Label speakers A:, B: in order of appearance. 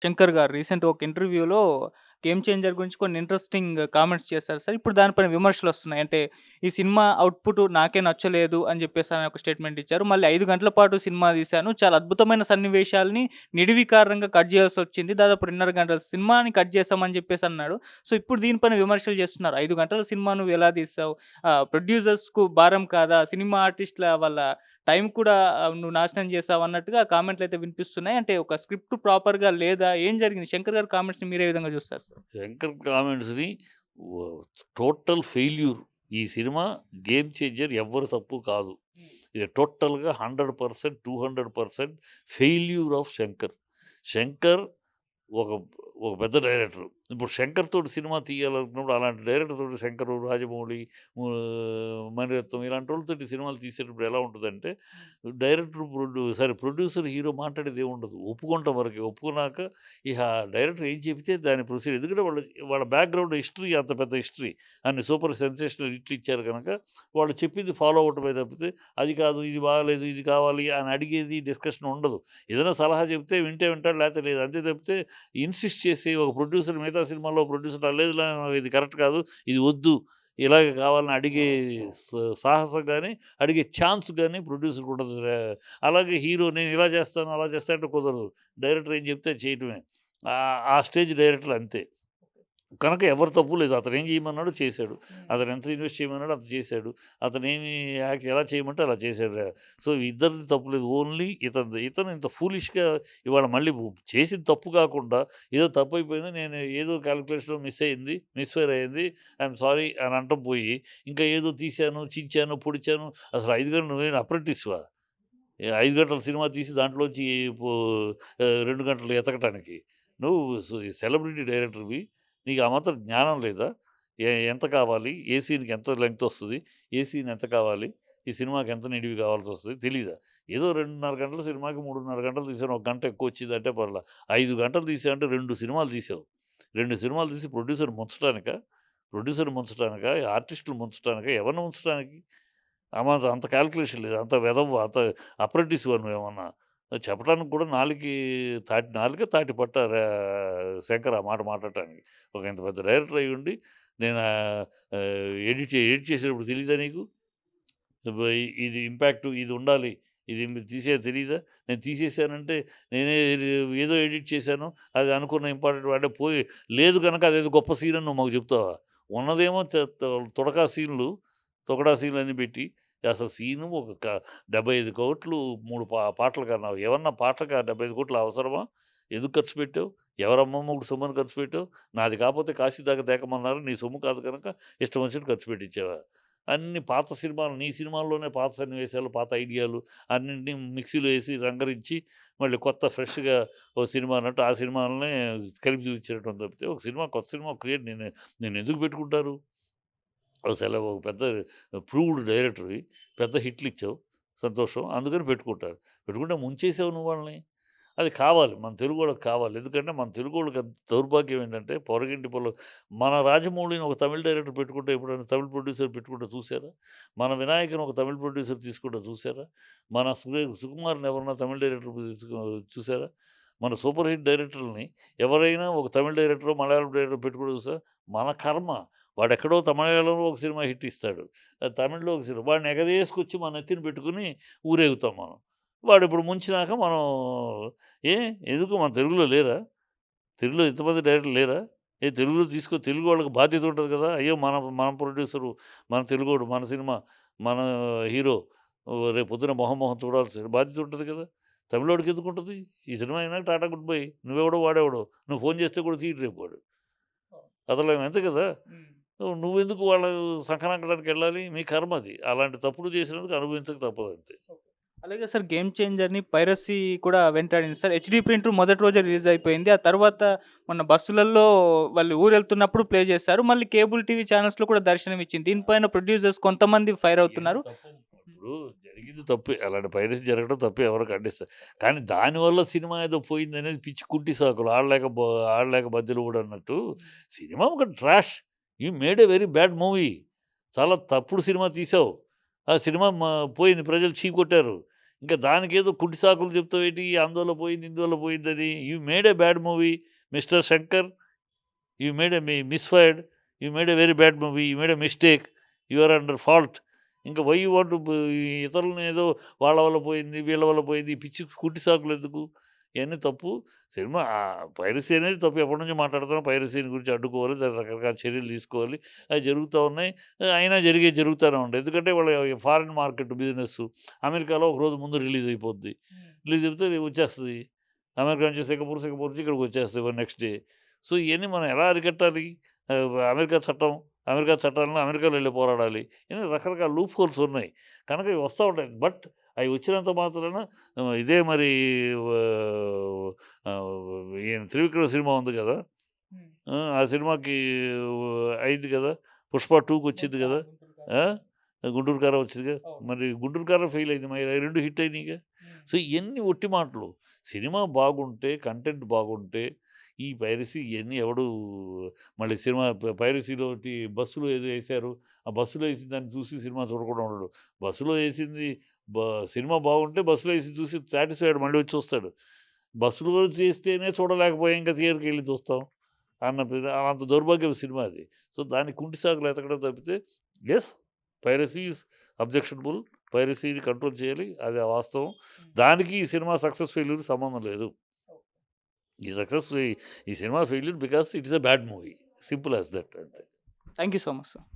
A: శంకర్ గారు రీసెంట్‌గా ఒక ఇంటర్వ్యూలో 'గేమ్ చేంజర్' గురించి కొన్ని ఇంట్రెస్టింగ్ కామెంట్స్ చేశారు సార్. ఇప్పుడు దానిపైన విమర్శలొస్తున్నాయి. అంటే ఈ సినిమా అవుట్‌పుట్ నాకే నచ్చలేదు అని చెప్పేసి అని ఒక స్టేట్మెంట్ ఇచ్చారు. మళ్ళీ 5 గంటల పాటు సినిమా తీశాను. చాలా అద్భుతమైన సన్నివేశాల్ని నిర్వికారంగా కట్ చేయాల్సొచ్చింది. దాదాపు 2:30 గంటల సినిమాని కట్ చేశామని చెప్పేసి అన్నాడు. సో, ఇప్పుడు దీనిపైన విమర్శలు చేస్తున్నారు. 5 గంటల సినిమా నువ్వు ఎలా తీశావు? ప్రొడ్యూసర్స్‌కు భారం కాదా? సినిమా ఆర్టిస్ట్‌ల వాళ్ళ టైం కూడా నువ్వు నాశనం చేశావన్నట్టుగా కామెంట్‌లయితే వినిపిస్తున్నాయి. అంటే ఒక స్క్రిప్ట్ ప్రాపర్‌గా లేదా? ఏం జరిగింది? శంకర్ గారి కామెంట్స్‌ని మీరే విధంగా చూస్తారు సార్?
B: శంకర్ కామెంట్స్‌ని వ టోటల్ ఫెయిల్యూర్. ఈ సినిమా గేమ్ చేంజర్ ఎవ్వరి తప్పు కాదు. ఇది టోటల్‌గా 100%, 200% ఫెయిల్యూర్ ఆఫ్ శంకర్. శంకర్ ఒక ఒక పెద్ద డైరెక్టర్. ఇప్పుడు 'శంకర్' తోటి సినిమా తీయాలనుకున్నప్పుడు అలాంటి డైరెక్టర్ తోటి 'శంకర్', 'రాజమౌళి', మణిరత్నం ఇలాంటోళ్ళతోటి సినిమాలు తీసేటప్పుడు ఎలా ఉంటదంటే, డైరెక్టర్, ప్రొడ్యూసర్, హీరో మాట్లాడేది ఏముండదు. ఒప్పుకుంటాం వరకే. ఒప్పుకున్నాక ఇహ డైరెక్టర్ ఏం చెబితే దాన్ని ప్రొసీడ్. ఎందుకంటే వాళ్ళ బ్యాక్‌గ్రౌండ్ హిస్టరీ అంత పెద్ద హిస్టరీ. అన్ని సూపర్ సెన్సేషనల్ హిట్లు ఇచ్చారు గనక, వాళ్ళు చెప్పింది ఫాలో అవ్వటమే తప్పితే, అది కాదు, ఇది బాగాలేదు, ఇది కావాలి అని అడిగేది డిస్కషన్ ఉండదు. ఏదైనా సలహా చెప్తే వింటే వింటాడు, లేతే లేదు. అంతే తప్పితే ఇన్సిస్ట్ చేసి ఒక ప్రొడ్యూసర్ మిగతా సినిమాలో ప్రొడ్యూసర్ లేదులే ఇది కరెక్ట్ కాదు, ఇది వద్దు, ఇలాగ కావాలని అడిగే స సాహసం గాని, అడిగే ఛాన్స్ గాని ప్రొడ్యూసర్‌కి ఉండదు. అలాగే హీరో నేను ఇలా చేస్తాను, అలా చేస్తా అంటే కుదరదు. డైరెక్టర్ ఏం చెప్తే అది చేయటమే. ఆ స్టేజ్ డైరెక్టర్లు అంతే. కనుక ఎవరి తప్పు లేదు. అతనేం చేయమన్నాడో చేశాడు. అతను ఎంత ఇన్వెస్ట్ చేయమన్నాడో అంత చేశాడు. అతనేమి ఎలా చేయమంటే అలా చేశాడు. సో, ఇద్దరిది తప్పు లేదు. ఓన్లీ ఇతనిది. ఇతను ఇంత ఫూలిష్‌గా ఇవాళ మళ్ళీ చేసిన తప్పు కాకుండా ఏదో తప్పయిపోయింది. నేను ఏదో క్యాలిక్యులేషన్‌లో మిస్ అయింది. మిస్‌ఫైర్ అయింది. ఐయామ్ సారీ అని అనటం పోయి, ఇంకా ఏదో తీశాను, చించాను, పొడిచాను. అసలు 5 గంటలు నువ్వేం అప్రెంటిస్‌వా? 5 గంటల సినిమా తీసి దాంట్లోంచి పో 2 గంటలు ఎతకటానికి. నువ్వు సెలబ్రిటీ డైరెక్టర్‌వి. నీకు ఆ మాత్రం జ్ఞానం లేదా? ఎంత కావాలి? ఏ సీన్‌కి ఎంత లెంగ్త్ ఒస్తది? ఏ సీన్ ఎంత కావాలి? ఈ సినిమాకి ఎంత నిడివి కావాల్సొస్తది తెలీదా? ఏదో 2:30 గంటల సినిమాకి 3:30 గంటలు తీశాను. ఒక గంట ఎక్కువొచ్చిందంటే పర్లా. 5 గంటలు తీశావంటే 2 సినిమాలు తీశావు. 2 సినిమాలు తీసి ప్రొడ్యూసర్‌ని ముంచటానికా? ప్రొడ్యూసర్‌ని ముంచటానికా? ఆర్టిస్ట్‌లు ముంచటానికా? ఎవరిని ముంచటానికి? అంత కాలిక్యులేషన్ లేదు. అంత వెధవ, అంత అప్రెంటిస్‌వా నువ్వేమన్నా? చెప్పడానికి కూడా నాలుక తాటి పట్ట శంకర్ ఆ మాట మాట్లాడటానికి. ఒక ఇంత పెద్ద డైరెక్టర్ అయ్యుండి నేను ఎడిట్ చేసేటప్పుడు తెలీదా నీకు? ఇది ఇంపాక్ట్ ఇది ఉండాలి. ఇది మీరు తీసేది తెలీదా? నేను తీసేసానంటే నేనే ఏదో ఎడిట్ చేశాను. అది అనుకున్న ఇంపార్టెంట్ అంటే పోయి లేదు గనక అదేదో గొప్ప సీన్ అని నువ్వు మాకు చెప్తావా? ఉన్నదేమో తొడకా సీన్‌లు, తొగడా సీన్‌లన్నీ పెట్టి అసలు సీను ఒక 75,00,00,000 3 పాటలు కన్నావు. ఏమన్నా పాటలకా 75,00,00,000 అవసరమా? ఎందుకు ఖర్చు పెట్టావు? ఎవరమ్మ మొగుడు సొమ్మని ఖర్చు పెట్టావు? నాది కాపోతే కాశీ దాకా తేకమన్నారు. నీ సొమ్ము కాదు కనుక ఇష్టం వచ్చినట్టు ఖర్చు పెట్టించావా? అన్ని పాత సినిమాలు, నీ సినిమాల్లోనే పాత సన్నివేశాలు, పాత ఐడియాలు అన్నింటిని మిక్సీలో ఏసి రంగరించి మళ్ళీ కొత్త ఫ్రెష్‌గా ఓ సినిమా అన్నట్టు ఆ సినిమాలనే కలిపి చూపించేయటం తప్పితే ఒక సినిమా కొత్త సినిమా క్రియేట్ నేనెందుకు పెట్టుకుంటారు? ఒక పెద్ద ప్రూవ్డ్ డైరెక్టర్‌వి. పెద్ద హిట్‌లిచ్చావు. సంతోషం. అందుకని పెట్టుకుంటారు. పెట్టుకుంటే ముంచేసావు నువ్వు వాళ్ళని. అది కావాలి. మన తెలుగోళ్ళకి కావాలి. ఎందుకంటే మన తెలుగోళ్ళకి దౌర్భాగ్యం ఏంటంటే పొరుగింటి మన రాజమౌళిని ఒక తమిళ్ డైరెక్టర్ పెట్టుకుంటే ఎప్పుడైనా తమిళ్ ప్రొడ్యూసర్ పెట్టుకుంటే చూసారా? మన వినాయక్‌ని ఒక తమిళ్ ప్రొడ్యూసర్ తీసుకుంటే చూసారా? మన సుకుమార్‌ని ఎవరన్నా తమిళ్ డైరెక్టర్ చూసారా? మన సూపర్ హిట్ డైరెక్టర్‌లని ఎవరైనా ఒక తమిళ్ డైరెక్టరో, మలయాళం డైరెక్టరో పెట్టుకుంటే చూసారా? మన కర్మ. వాడెక్కడో తమిళంలో ఒక సినిమా హిట్ ఇస్తాడు. తమిళ్‌లో ఒక సినిమా వాడిని ఎగదేసుకొచ్చి మన నెత్తిన పెట్టుకొని ఊరేగుతాం మనం. వాడిప్పుడు ముంచినాక మనం ఏ ఎందుకు మన తెలుగులో లేరా? తెలుగులో ఇంతమంది డైరెక్టర్లు లేరా? తెలుగులో తెలుగు వాళ్ళకి బాధ్యత ఉంటది కదా! అయ్యో! మన మన ప్రొడ్యూసరు, మన తెలుగోడు, మన సినిమా, మన హీరో రేపొద్దున మొహం చూడాల్సిన బాధ్యత ఉంటది కదా! తమిళోడికి ఎందుకుంటది? ఈ సినిమా అయినాక టాటా గుడ్ బై. నువ్వెవడో వాడెవడో. నువ్వు ఫోను చేస్తే కూడా తీయడు రేపు వాడు. అసలు అంతే కదా!
A: హ్మ్.
B: నువ్వెందుకు వాళ్ళ సంకనాకడానికెళ్ళాలి? మీ కర్మది. అలాంటి తప్పులు చేసినందుకు అనుభవించక తప్పదంతే.
A: అలాగే సార్ 'గేమ్ చేంజర్‌ని' పైరసీ కూడా వెంటాడింది సార్. హెచ్‌డీ ప్రింట్ మొదటి రోజే రిలీజ్ అయిపోయింది. ఆ తర్వాత మొన్న బస్సులల్లో వాళ్ళు ఊరెళ్తున్నప్పుడు ప్లే చేశారు. మళ్ళీ కేబుల్ టీవీ ఛానల్స్‌లో కూడా దర్శనమిచ్చింది. దీనిపైన ప్రొడ్యూసర్స్ కొంతమంది ఫైర్
B: ఇయన్నీ
A: అవుతున్నారు.
B: తప్పు. ఇప్పుడు జరిగింది తప్పే. అలాంటి పైరసీ జరగడం తప్పే ఎవరు ఖండిస్తారు. కానీ దానివల్ల సినిమా ఏదో పోయిందనేది పిచ్చి కుంటి సాకులు. ఆడలేక బద్దెలుగుడన్నట్టు సినిమా ఒక trash. You made a very bad movie. చాలా తప్పుడు సినిమా తీశావు. ఆ సినిమా పోయింది. ప్రజలు చీ కొట్టారు. ఇంకా దానికేదో కుట్టి సాకులు చెప్తావేంటి? అందువల్ల పోయింది, ఇందువల్ల పోయిందని. You made a bad movie mister Shankar. You made a misfired. You made a very bad movie. You made a mistake. You are under fault. ఇంకా వై యూ వాంట్ టు ఇతరులని ఏదో వాళ్ళ వల్ల పోయింది, వీళ్ళ వల్ల పోయింది, ఈ పిచ్చి కుట్టి సాకులెందుకు? ఇయన్నీ తప్పు. సినిమా పైరసీ అనేది తప్పు. ఎప్పటినుంచో మాట్లాడుతున్నాం. పైరసీని గురించి అడ్డుకోవాలి. దానికి రకరకాల చర్యలు తీసుకోవాలి. అవి జరుగుతా ఉన్నాయి. అయినా జరుగుతానే ఉంటాయి. ఎందుకంటే వాళ్ళ ఫారిన్ మార్కెట్ బిజినెస్సు. అమెరికాలో ఒక రోజు ముందు రిలీజ్ అయిపోద్ది. రిలీజ్ అయిపోతే వచ్చేస్తది. అమెరికా నుంచి సింగపూర్, సింగపూర్ నుంచి ఇక్కడికి వచ్చేస్తది నెక్స్ట్ డే. సో, ఇయన్నీ మనం ఎలా అరికట్టాలి? అమెరికా చట్టం, అమెరికా చట్టాలను అమెరికాలో వెళ్లి పోరాడాలి. ఇలా రకరకాల లూప్ హోల్స్ ఉన్నాయి. కనుక ఇవి వస్తా ఉంటాయి. బట్ అవి వచ్చినంత మాత్రాన ఇదే మరి ఆహ్, ఈయన 'త్రివిక్రమ్' సినిమా ఉంది గదా! ఆ సినిమాకి అయింది గదా! 'పుష్ప 2'కి వచ్చింది గదా! ఆ! 'గుంటూరు కారం' వచ్చింది గదా! మరి 'గుంటూరు కారం' ఫెయిల్ అయింది. మరి అయి 2 హిట్ అయినాయిగా. సో, ఇయన్నీ ఒట్టి మాటలు. సినిమా బాగుంటే, కంటెంట్ బాగుంటే, ఈ పైరసీ ఇయన్నీ ఎవడు మళ్ళీ సినిమా పైరసీలోటి బస్సులో ఏదో ఏశారు. ఆ బస్సులో ఏసిన దాన్ని చూసి సినిమా చూడకుండా ఉండడు. బస్సులో ఏసింది బ సినిమా బాగుంటే బస్సులో ఏసింది చూసి సాటిస్ఫైడ్ మళ్ళీ వచ్చి చూస్తాడు. బస్సులో చేస్తేనే చూడలేకపోయాం ఇంకా థియేటర్‌కెళ్ళి చూస్తాం. అంత దౌర్భాగ్యపు సినిమా అది. సో, దాన్ని కుంటి సాకులు ఎతకడం తప్పితే యెస్, పైరసీ ఈజ్ అబ్జెక్షనబుల్. పైరసీని కంట్రోల్ చేయాలి. అది వాస్తవం. దానికి ఈ సినిమా సక్సెస్ ఫెయిల్యూర్‌కి సంబంధం లేదు. ఈ సక్సెస్ ఈ ఈ cinema failure because it is a bad movie. Simple as that అంతే.
A: Thank you so much sir.